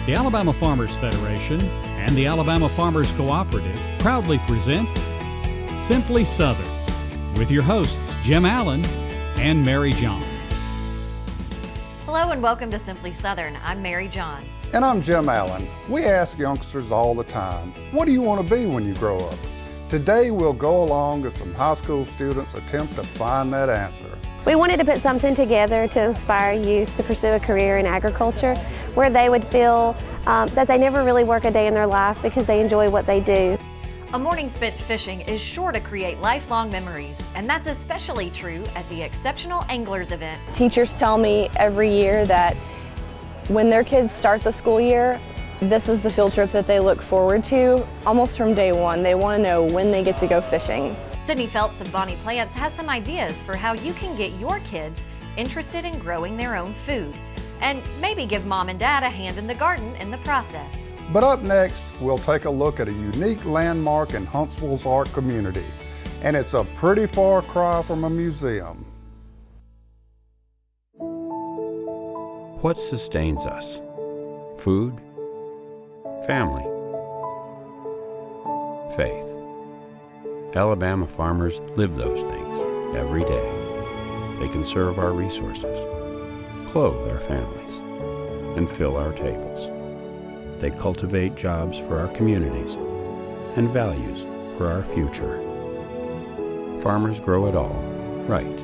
The Alabama Farmers Federation and the Alabama Farmers Cooperative proudly present Simply Southern with your hosts Jim Allen and Mary Johns. Hello and welcome to Simply Southern. I'm Mary Johns. And I'm Jim Allen. We ask youngsters all the time, what do you want to be when you grow up? Today we'll go along as some high school students attempt to find that answer. We wanted to put something together to inspire youth to pursue a career in agriculture where they would feel that they never really work a day in their life because they enjoy what they do. A morning spent fishing is sure to create lifelong memories, and that's especially true at the Exceptional Anglers event. Teachers tell me every year that when their kids start the school year, this is the field trip that they look forward to almost from day one. They want to know when they get to go fishing. Sidney Phelps of Bonnie Plants has some ideas for how you can get your kids interested in growing their own food, and maybe give mom and dad a hand in the garden in the process. But up next, we'll take a look at a unique landmark in Huntsville's art community, and it's a pretty far cry from a museum. What sustains us? Food? Family? Faith? Alabama farmers live those things every day. They conserve our resources, clothe our families, and fill our tables. They cultivate jobs for our communities and values for our future. Farmers grow it all right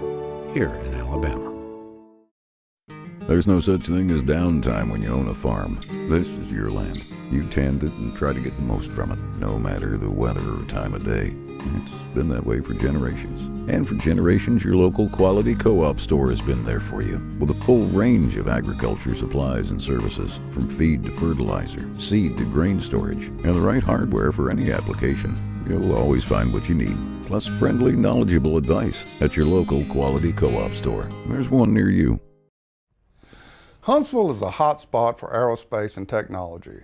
here in Alabama. There's no such thing as downtime when you own a farm. This is your land. You tend it and try to get the most from it, no matter the weather or time of day. It's been that way for generations. And for generations, your local quality co-op store has been there for you, with a full range of agriculture supplies and services, from feed to fertilizer, seed to grain storage, and the right hardware for any application. You'll always find what you need, plus friendly, knowledgeable advice at your local quality co-op store. There's one near you. Huntsville is a hot spot for aerospace and technology.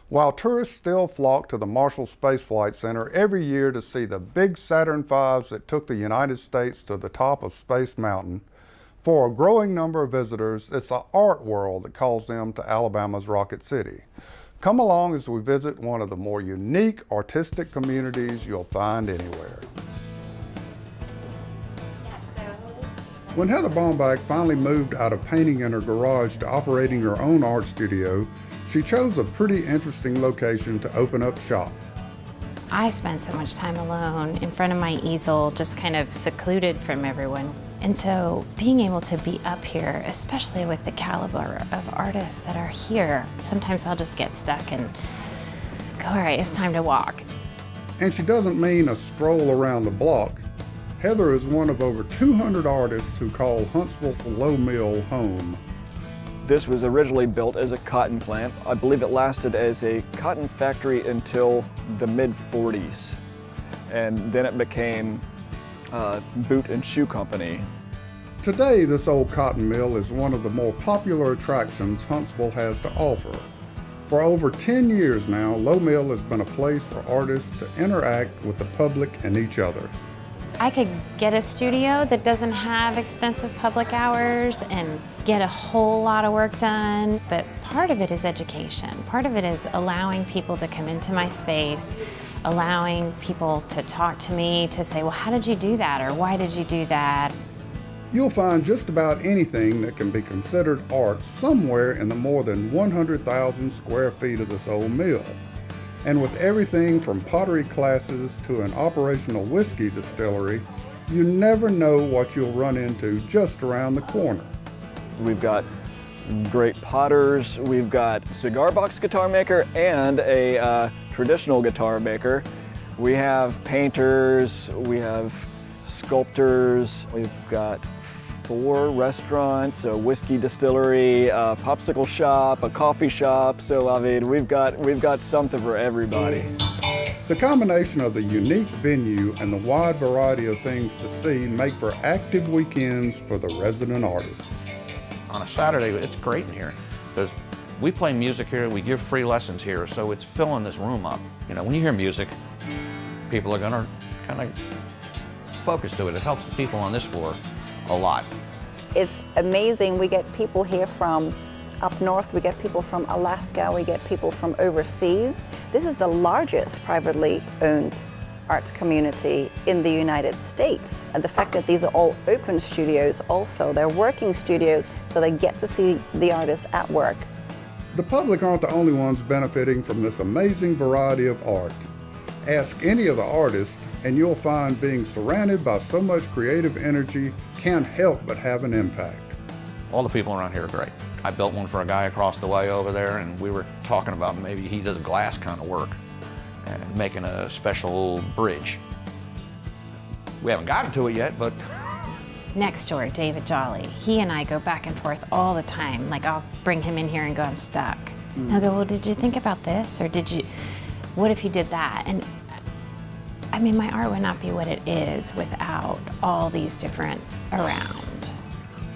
While tourists still flock to the Marshall Space Flight Center every year to see the big Saturn V's that took the United States to the top of Space Mountain, for a growing number of visitors, it's the art world that calls them to Alabama's Rocket City. Come along as we visit one of the more unique artistic communities you'll find anywhere. When Heather Baumbach finally moved out of painting in her garage to operating her own art studio, she chose a pretty interesting location to open up shop. I spend so much time alone in front of my easel, just kind of secluded from everyone. And so being able to be up here, especially with the caliber of artists that are here, sometimes I'll just get stuck and go, all right, it's time to walk. And she doesn't mean a stroll around the block. Heather is one of over 200 artists who call Huntsville's Lowe Mill home. This was originally built as a cotton plant. I believe it lasted as a cotton factory until the mid-40s. And then it became a boot and shoe company. Today, this old cotton mill is one of the more popular attractions Huntsville has to offer. For over 10 years now, Lowe Mill has been a place for artists to interact with the public and each other. I could get a studio that doesn't have extensive public hours and get a whole lot of work done, but part of it is education. Part of it is allowing people to come into my space, allowing people to talk to me, to say, well, how did you do that, or why did you do that? You'll find just about anything that can be considered art somewhere in the more than 100,000 square feet of this old mill. And with everything from pottery classes to an operational whiskey distillery, you never know what you'll run into just around the corner. We've got great potters, we've got cigar box guitar maker and a traditional guitar maker. We have painters, we have sculptors, we've got 4 restaurants, a whiskey distillery, a popsicle shop, a coffee shop. So I mean, we've got something for everybody. The combination of the unique venue and the wide variety of things to see make for active weekends for the resident artists. On a Saturday, it's great in here because we play music here, we give free lessons here, so it's filling this room up. You know, when you hear music, people are gonna kind of focus to it. It helps the people on this floor a lot. It's amazing. We get people here from up north, we get people from Alaska, we get people from overseas. This is the largest privately owned art community in the United States. And the fact that these are all open studios also, they're working studios, so they get to see the artists at work. The public aren't the only ones benefiting from this amazing variety of art. Ask any of the artists and you'll find being surrounded by so much creative energy can't help but have an impact. All the people around here are great. I built one for a guy across the way over there, and we were talking about maybe he does glass kind of work and making a special bridge. We haven't gotten to it yet, but... Next door, David Jolly, he and I go back and forth all the time. Like, I'll bring him in here and go, I'm stuck. And he'll go, well, did you think about this? Or what if you did that? And I mean, my art would not be what it is without all these different around.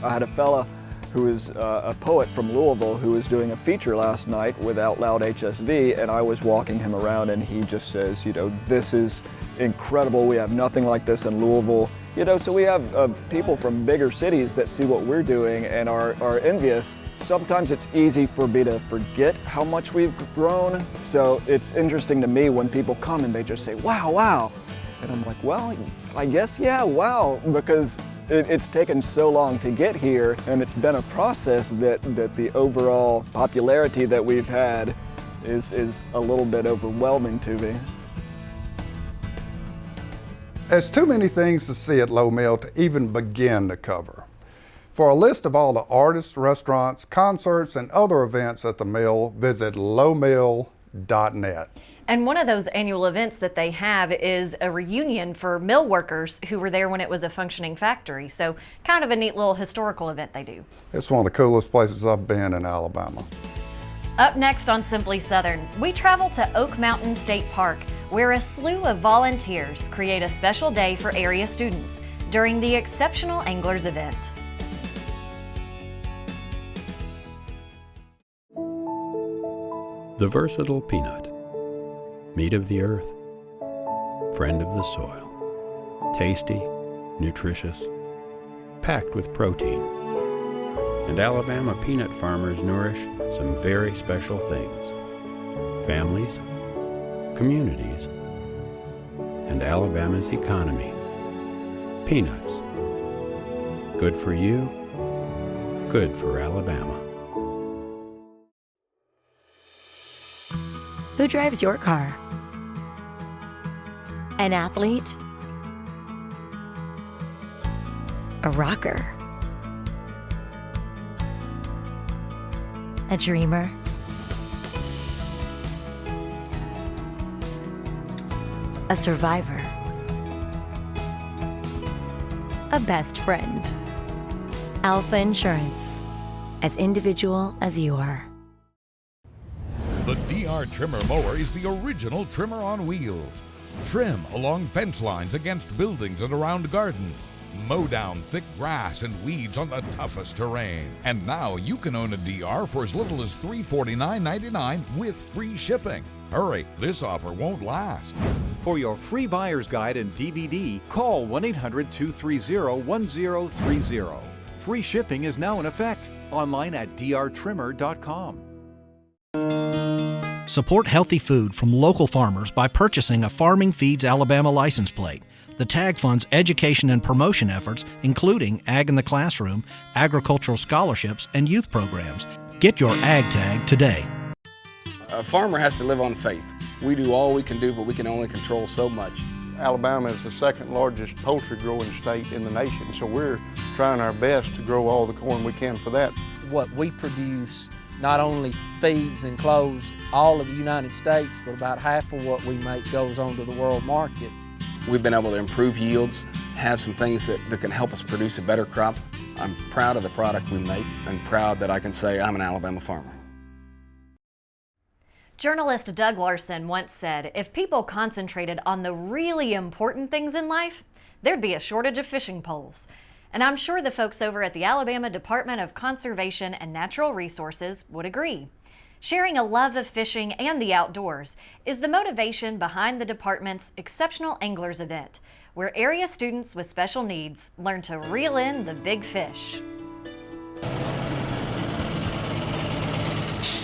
I had a fella who is a poet from Louisville who was doing a feature last night with Out Loud HSV, and I was walking him around and he just says, you know, this is incredible, we have nothing like this in Louisville. You know, so we have people from bigger cities that see what we're doing and are envious. Sometimes it's easy for me to forget how much we've grown. So it's interesting to me when people come and they just say, wow, wow. And I'm like, well, I guess, yeah, wow, because it's taken so long to get here, and it's been a process that the overall popularity that we've had is a little bit overwhelming to me. There's too many things to see at Lowe Mill to even begin to cover. For a list of all the artists, restaurants, concerts, and other events at the mill, visit lowemill.net. And one of those annual events that they have is a reunion for mill workers who were there when it was a functioning factory. So kind of a neat little historical event they do. It's one of the coolest places I've been in Alabama. Up next on Simply Southern, we travel to Oak Mountain State Park, where a slew of volunteers create a special day for area students during the Exceptional Anglers event. The versatile peanut. Meat of the earth, friend of the soil, tasty, nutritious, packed with protein. And Alabama peanut farmers nourish some very special things. Families, communities, and Alabama's economy. Peanuts. Good for you, good for Alabama. Who drives your car? An athlete? A rocker? A dreamer? A survivor? A best friend? Alpha Insurance. As individual as you are. The DR Trimmer Mower is the original trimmer on wheels. Trim along fence lines against buildings and around gardens. Mow down thick grass and weeds on the toughest terrain. And now you can own a DR for as little as $349.99 with free shipping. Hurry, this offer won't last. For your free buyer's guide and DVD, call 1-800-230-1030. Free shipping is now in effect. Online at drtrimmer.com. Support healthy food from local farmers by purchasing a Farming Feeds Alabama license plate. The tag funds education and promotion efforts, including Ag in the Classroom, agricultural scholarships, and youth programs. Get your Ag tag today. A farmer has to live on faith. We do all we can do, but we can only control so much. Alabama is the second largest poultry growing state in the nation, so we're trying our best to grow all the corn we can for that. What we produce not only feeds and clothes all of the United States, but about half of what we make goes on to the world market. We've been able to improve yields, have some things that can help us produce a better crop. I'm proud of the product we make and proud that I can say I'm an Alabama farmer. Journalist Doug Larson once said, if people concentrated on the really important things in life, there'd be a shortage of fishing poles. And I'm sure the folks over at the Alabama Department of Conservation and Natural Resources would agree. Sharing a love of fishing and the outdoors is the motivation behind the department's Exceptional Anglers event, where area students with special needs learn to reel in the big fish.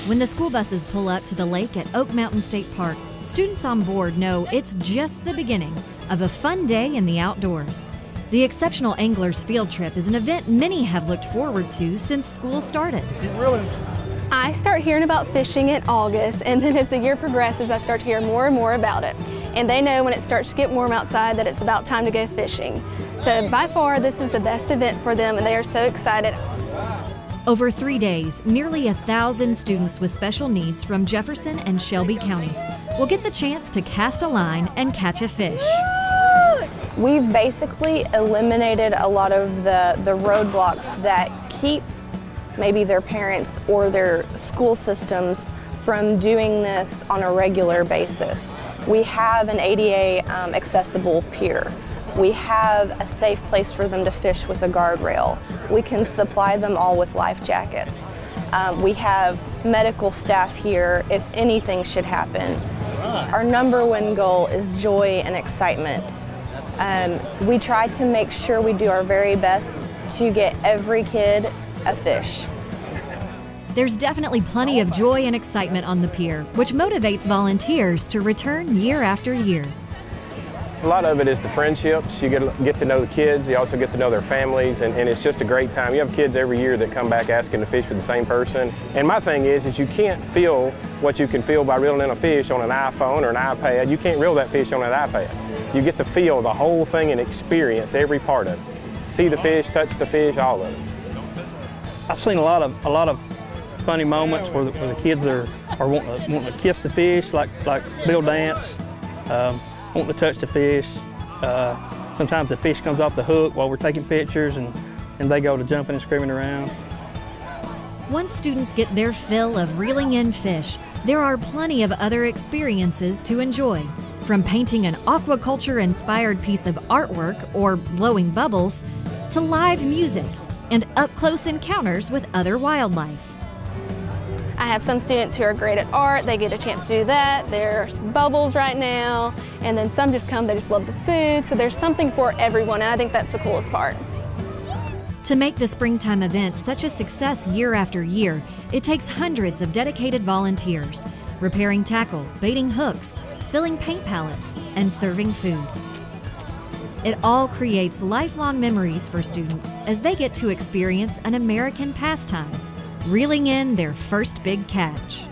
When the school buses pull up to the lake at Oak Mountain State Park, students on board know it's just the beginning of a fun day in the outdoors. The Exceptional Anglers Field Trip is an event many have looked forward to since school started. I start hearing about fishing in August, and then as the year progresses, I start to hear more and more about it. And they know when it starts to get warm outside that it's about time to go fishing. So by far, this is the best event for them, and they are so excited. Over 3 days, nearly 1,000 students with special needs from Jefferson and Shelby counties will get the chance to cast a line and catch a fish. We've basically eliminated a lot of the roadblocks that keep maybe their parents or their school systems from doing this on a regular basis. We have an ADA accessible pier. We have a safe place for them to fish with a guardrail. We can supply them all with life jackets. We have medical staff here if anything should happen. Our number one goal is joy and excitement. We try to make sure we do our very best to get every kid a fish. There's definitely plenty of joy and excitement on the pier, which motivates volunteers to return year after year. A lot of it is the friendships. You get to know the kids, you also get to know their families, and it's just a great time. You have kids every year that come back asking to fish with the same person. And my thing is you can't feel what you can feel by reeling in a fish on an iPhone or an iPad. You can't reel that fish on an iPad. You get to feel the whole thing and experience every part of it. See the fish, touch the fish, all of it. I've seen a lot of funny moments where the kids are wanting to kiss the fish, like Bill Dance. Wanting to touch the fish. Sometimes the fish comes off the hook while we're taking pictures and they go to jumping and screaming around. Once students get their fill of reeling in fish, there are plenty of other experiences to enjoy. From painting an aquaculture-inspired piece of artwork or blowing bubbles, to live music and up-close encounters with other wildlife. I have some students who are great at art, they get a chance to do that. There's bubbles right now, and then some just come, they just love the food, so there's something for everyone, and I think that's the coolest part. To make the springtime event such a success year after year, it takes hundreds of dedicated volunteers, repairing tackle, baiting hooks, filling paint palettes, and serving food. It all creates lifelong memories for students as they get to experience an American pastime, reeling in their first big catch.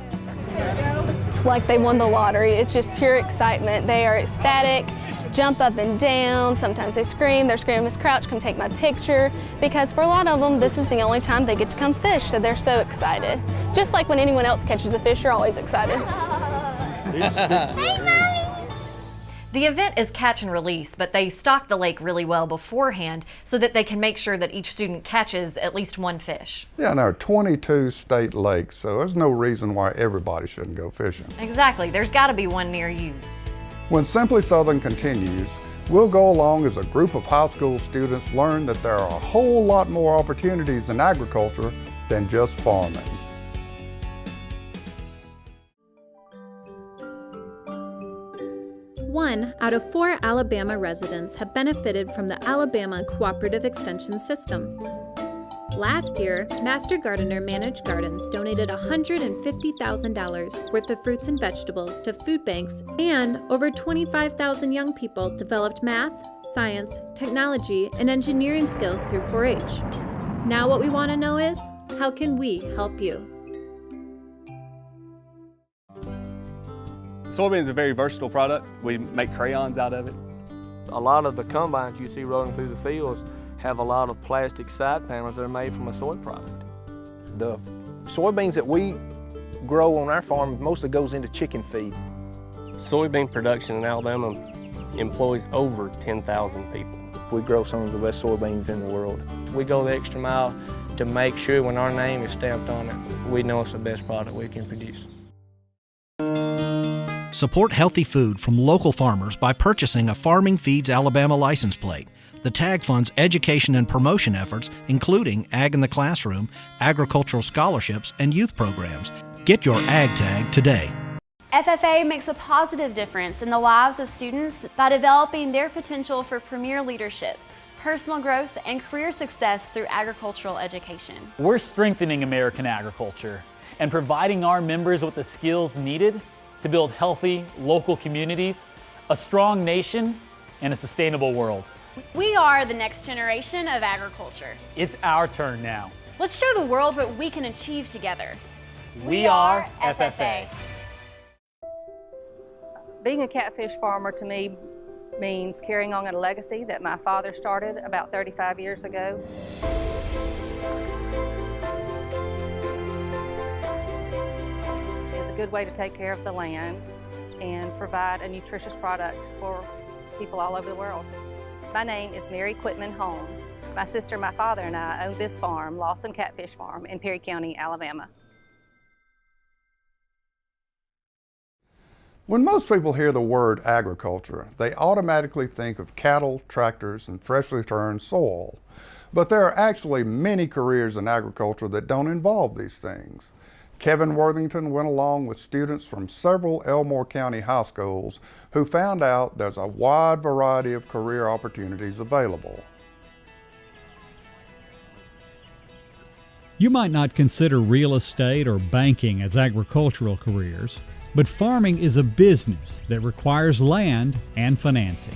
It's like they won the lottery. It's just pure excitement. They are ecstatic, jump up and down. Sometimes they scream. They're screaming, "Miss Crouch, come take my picture." Because for a lot of them, this is the only time they get to come fish, so they're so excited. Just like when anyone else catches a fish, you're always excited. The event is catch and release, but they stock the lake really well beforehand so that they can make sure that each student catches at least one fish. Yeah, and there are 22 state lakes, so there's no reason why everybody shouldn't go fishing. Exactly, there's got to be one near you. When Simply Southern continues, we'll go along as a group of high school students learn that there are a whole lot more opportunities in agriculture than just farming. One out of 4 Alabama residents have benefited from the Alabama Cooperative Extension System. Last year, Master Gardener Managed Gardens donated $150,000 worth of fruits and vegetables to food banks, and over 25,000 young people developed math, science, technology, and engineering skills through 4-H. Now what we want to know is, how can we help you? Soybean is a very versatile product. We make crayons out of it. A lot of the combines you see rolling through the fields have a lot of plastic side panels that are made from a soy product. The soybeans that we grow on our farm mostly goes into chicken feed. Soybean production in Alabama employs over 10,000 people. We grow some of the best soybeans in the world. We go the extra mile to make sure when our name is stamped on it, we know it's the best product we can produce. Support healthy food from local farmers by purchasing a Farming Feeds Alabama license plate. The tag funds education and promotion efforts, including Ag in the Classroom, agricultural scholarships, and youth programs. Get your Ag tag today. FFA makes a positive difference in the lives of students by developing their potential for premier leadership, personal growth, and career success through agricultural education. We're strengthening American agriculture. and providing our members with the skills needed to build healthy local communities, a strong nation, and a sustainable world. We are the next generation of agriculture. It's our turn now. Let's show the world what we can achieve together. We are FFA. Being a catfish farmer to me means carrying on a legacy that my father started about 35 years ago. It's a good way to take care of the land and provide a nutritious product for people all over the world. My name is Mary Quitman Holmes. My sister, my father, and I own this farm, Lawson Catfish Farm, in Perry County, Alabama. When most people hear the word agriculture, they automatically think of cattle, tractors, and freshly turned soil. But there are actually many careers in agriculture that don't involve these things. Kevin Worthington went along with students from several Elmore County high schools who found out there's a wide variety of career opportunities available. You might not consider real estate or banking as agricultural careers, but farming is a business that requires land and financing.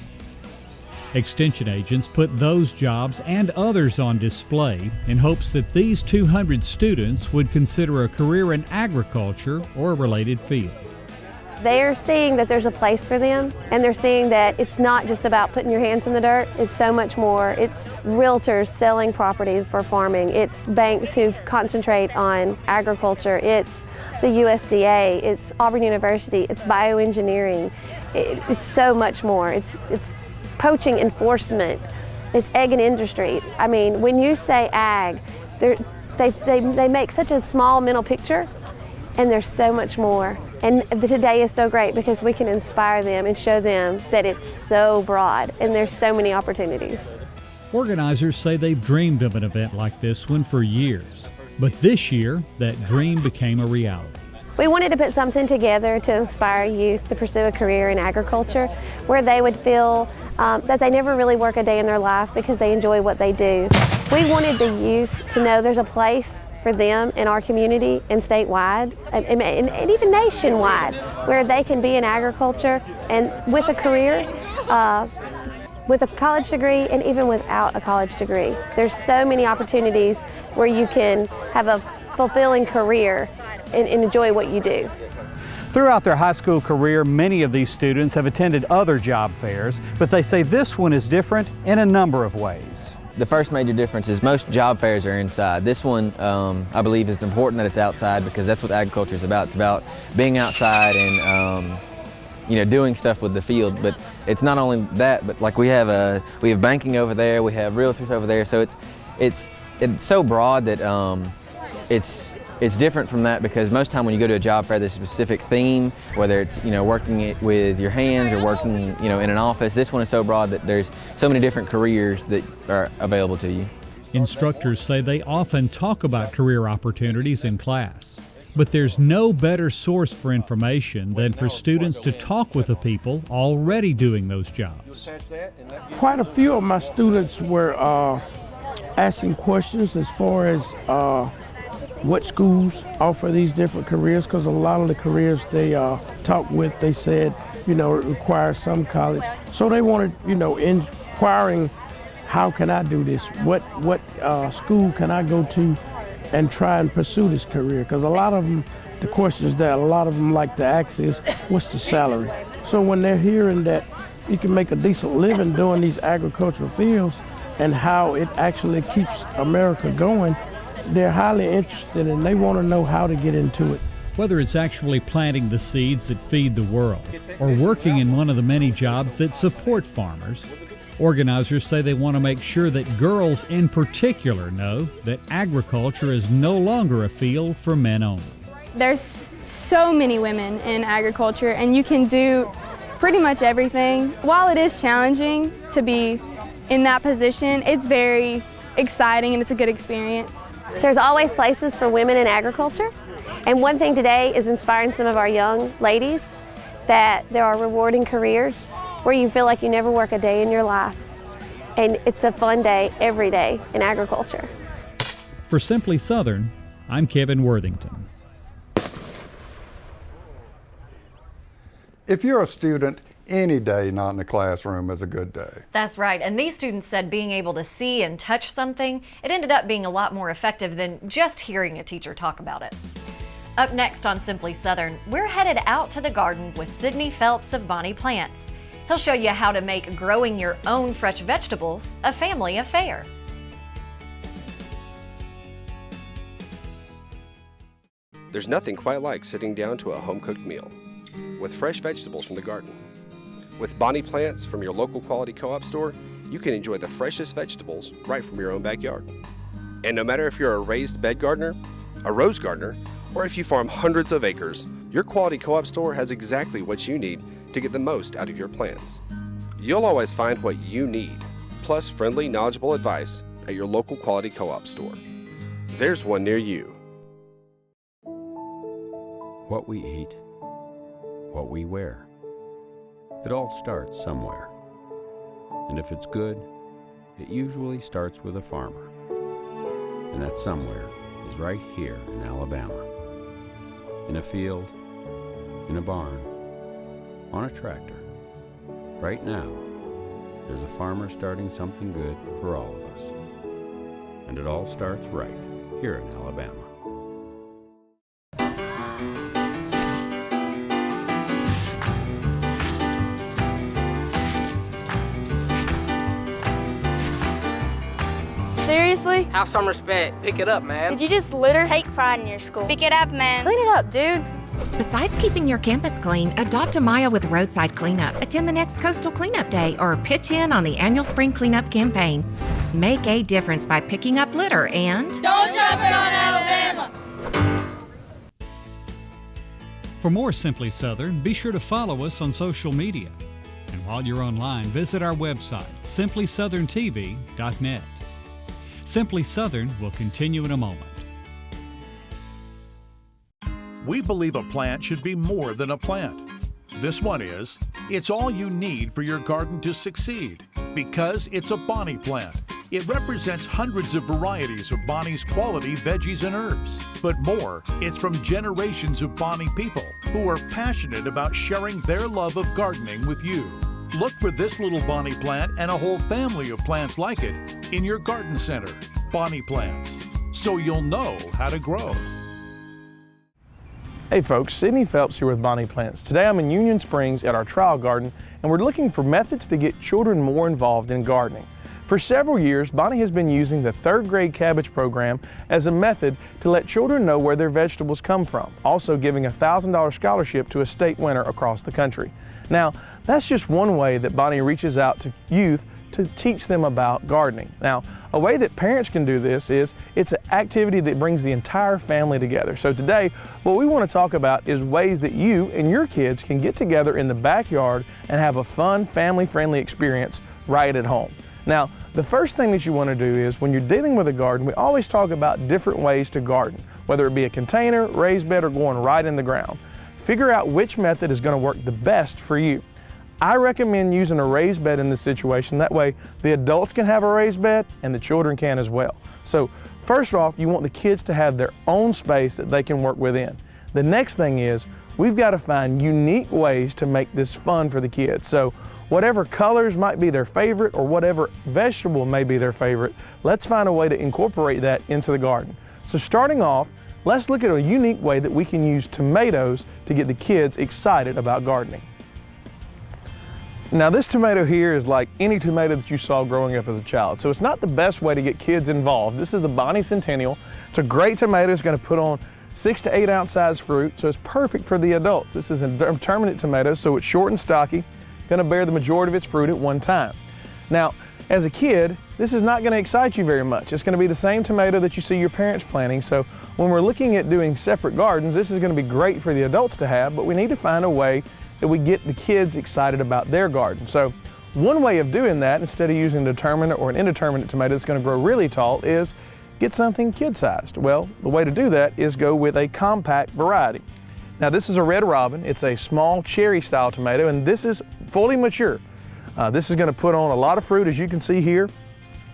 Extension agents put those jobs and others on display in hopes that these 200 students would consider a career in agriculture or a related field. They're seeing that there's a place for them, and they're seeing that it's not just about putting your hands in the dirt, it's so much more. It's realtors selling property for farming, it's banks who concentrate on agriculture, it's the USDA, it's Auburn University, it's bioengineering, it's so much more. It's poaching enforcement, it's egg and industry. I mean, when you say ag, they make such a small mental picture, and there's so much more. And today is so great because we can inspire them and show them that it's so broad and there's so many opportunities. Organizers say they've dreamed of an event like this one for years, but this year that dream became a reality. We wanted to put something together to inspire youth to pursue a career in agriculture where they would feel that they never really work a day in their life because they enjoy what they do. We wanted the youth to know there's a place for them in our community and statewide and even nationwide where they can be in agriculture and with a career, with a college degree and even without a college degree. There's so many opportunities where you can have a fulfilling career and enjoy what you do. Throughout their high school career, many of these students have attended other job fairs, but they say this one is different in a number of ways. The first major difference is most job fairs are inside. This one, I believe, is important that it's outside because that's what agriculture is about. It's about being outside and doing stuff with the field. But it's not only that, but like we have banking over there, we have realtors over there. So it's so broad that it's different from that because most time when you go to a job fair, there's a specific theme, whether it's working with your hands or working in an office. This one is so broad that there's so many different careers that are available to you. Instructors say they often talk about career opportunities in class, but there's no better source for information than for students to talk with the people already doing those jobs. Quite a few of my students were asking questions as far as what schools offer these different careers, because a lot of the careers they talked with, they said, it requires some college. So they wanted, inquiring, how can I do this? What school can I go to and try and pursue this career? Because a lot of them, the questions that a lot of them like to ask is, what's the salary? So when they're hearing that you can make a decent living doing these agricultural fields and how it actually keeps America going, they're highly interested and they want to know how to get into it. Whether it's actually planting the seeds that feed the world or working in one of the many jobs that support farmers, organizers say they want to make sure that girls in particular know that agriculture is no longer a field for men only. There's so many women in agriculture and you can do pretty much everything. While it is challenging to be in that position, it's very exciting and it's a good experience. There's always places for women in agriculture, and one thing today is inspiring some of our young ladies that there are rewarding careers where you feel like you never work a day in your life, and it's a fun day every day in agriculture. For Simply Southern, I'm Kevin Worthington. If you're a student, any day not in the classroom is a good day. That's right, and these students said being able to see and touch something, it ended up being a lot more effective than just hearing a teacher talk about it. Up next on Simply Southern, we're headed out to the garden with Sidney Phelps of Bonnie Plants. He'll show you how to make growing your own fresh vegetables a family affair. There's nothing quite like sitting down to a home-cooked meal with fresh vegetables from the garden. With Bonnie Plants from your local quality co-op store, you can enjoy the freshest vegetables right from your own backyard. And no matter if you're a raised bed gardener, a rose gardener, or if you farm hundreds of acres, your quality co-op store has exactly what you need to get the most out of your plants. You'll always find what you need, plus friendly, knowledgeable advice at your local quality co-op store. There's one near you. What we eat, what we wear. It all starts somewhere. And if it's good, it usually starts with a farmer. And that somewhere is right here in Alabama. In a field, in a barn, on a tractor. Right now, there's a farmer starting something good for all of us. And it all starts right here in Alabama. Seriously? Have some respect. Pick it up, man. Did you just litter? Take pride in your school. Pick it up, man. Clean it up, dude. Besides keeping your campus clean, adopt a mile with roadside cleanup. Attend the next Coastal Cleanup Day or pitch in on the annual Spring Cleanup campaign. Make a difference by picking up litter and don't drop it on Alabama! For more Simply Southern, be sure to follow us on social media. And while you're online, visit our website, simplysouthern.tv.net. Simply Southern will continue in a moment. We believe a plant should be more than a plant. This one is. It's all you need for your garden to succeed because it's a Bonnie plant. It represents hundreds of varieties of Bonnie's quality veggies and herbs. But more, it's from generations of Bonnie people who are passionate about sharing their love of gardening with you. Look for this little Bonnie plant and a whole family of plants like it in your garden center. Bonnie Plants, so you'll know how to grow. Hey folks, Sidney Phelps here with Bonnie Plants. Today I'm in Union Springs at our trial garden and we're looking for methods to get children more involved in gardening. For several years, Bonnie has been using the 3rd grade cabbage program as a method to let children know where their vegetables come from, also giving a $1,000 scholarship to a state winner across the country. Now, that's just one way that Bonnie reaches out to youth to teach them about gardening. Now, a way that parents can do this is it's an activity that brings the entire family together. So today, what we want to talk about is ways that you and your kids can get together in the backyard and have a fun, family-friendly experience right at home. Now, the first thing that you want to do is when you're dealing with a garden, we always talk about different ways to garden, whether it be a container, raised bed, or going right in the ground. Figure out which method is going to work the best for you. I recommend using a raised bed in this situation. That way the adults can have a raised bed and the children can as well. So first off, you want the kids to have their own space that they can work within. The next thing is we've got to find unique ways to make this fun for the kids. So whatever colors might be their favorite or whatever vegetable may be their favorite, let's find a way to incorporate that into the garden. So starting off, let's look at a unique way that we can use tomatoes to get the kids excited about gardening. Now this tomato here is like any tomato that you saw growing up as a child. So it's not the best way to get kids involved. This is a Bonnie Centennial. It's a great tomato. It's going to put on 6 to 8 ounce size fruit. So it's perfect for the adults. This is a determinate tomato, so it's short and stocky, going to bear the majority of its fruit at one time. Now, as a kid, this is not going to excite you very much. It's going to be the same tomato that you see your parents planting. So when we're looking at doing separate gardens, this is going to be great for the adults to have, but we need to find a way that we get the kids excited about their garden. So one way of doing that, instead of using a determinate or an indeterminate tomato that's going to grow really tall, is get something kid-sized. Well, the way to do that is go with a compact variety. Now this is a Red Robin. It's a small cherry-style tomato, and this is fully mature. This is going to put on a lot of fruit, as you can see here.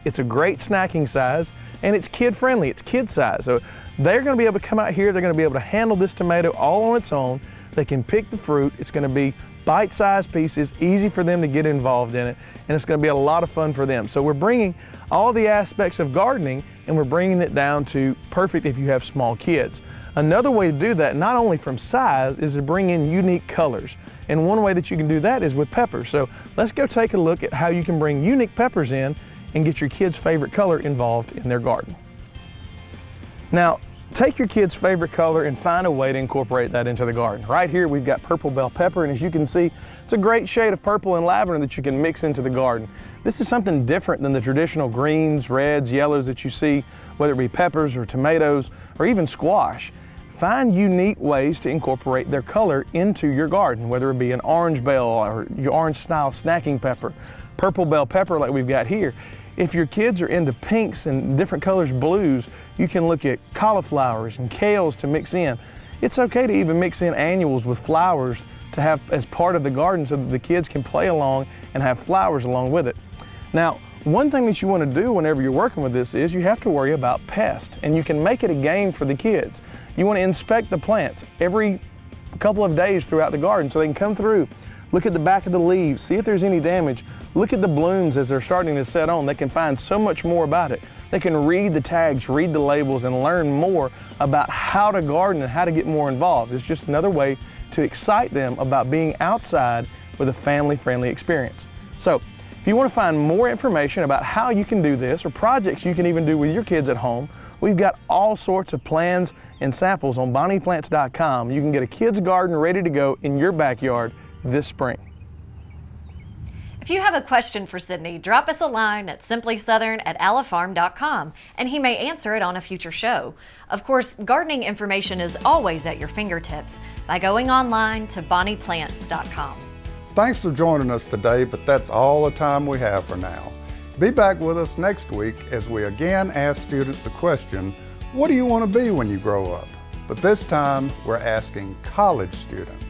It's a great snacking size, and it's kid-friendly. It's kid-size. So they're going to be able to come out here. They're going to be able to handle this tomato all on its own. They can pick the fruit. It's going to be bite-sized pieces, easy for them to get involved in it, and it's going to be a lot of fun for them. So we're bringing all the aspects of gardening and we're bringing it down to perfect if you have small kids. Another way to do that, not only from size, is to bring in unique colors. And one way that you can do that is with peppers. So let's go take a look at how you can bring unique peppers in and get your kids' favorite color involved in their garden. Now, take your kid's favorite color and find a way to incorporate that into the garden. Right here we've got purple bell pepper, and as you can see, it's a great shade of purple and lavender that you can mix into the garden. This is something different than the traditional greens, reds, yellows that you see, whether it be peppers or tomatoes or even squash. Find unique ways to incorporate their color into your garden, whether it be an orange bell or your orange style snacking pepper, purple bell pepper like we've got here. If your kids are into pinks and different colors, blues, you can look at cauliflowers and kales to mix in. It's okay to even mix in annuals with flowers to have as part of the garden so that the kids can play along and have flowers along with it. Now, one thing that you want to do whenever you're working with this is you have to worry about pests, and you can make it a game for the kids. You want to inspect the plants every couple of days throughout the garden so they can come through, look at the back of the leaves, see if there's any damage, look at the blooms as they're starting to set on. They can find so much more about it. They can read the tags, read the labels, and learn more about how to garden and how to get more involved. It's just another way to excite them about being outside with a family-friendly experience. So, if you want to find more information about how you can do this or projects you can even do with your kids at home, we've got all sorts of plans and samples on bonnieplants.com. You can get a kid's garden ready to go in your backyard this spring. If you have a question for Sidney, drop us a line at simplysouthern@alifarm.com and he may answer it on a future show. Of course, gardening information is always at your fingertips by going online to bonnieplants.com. Thanks for joining us today, but that's all the time we have for now. Be back with us next week as we again ask students the question, what do you want to be when you grow up? But this time, we're asking college students.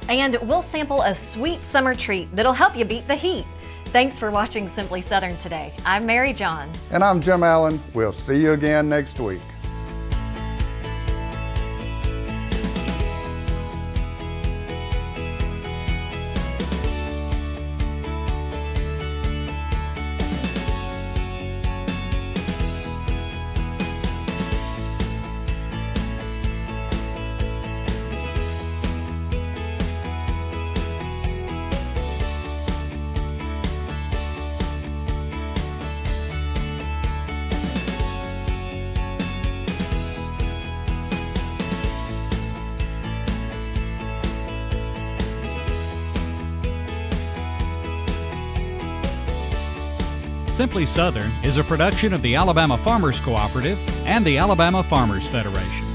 And we'll sample a sweet summer treat that'll help you beat the heat. Thanks for watching Simply Southern today. I'm Mary Johns. And I'm Jim Allen. We'll see you again next week. Simply Southern is a production of the Alabama Farmers Cooperative and the Alabama Farmers Federation.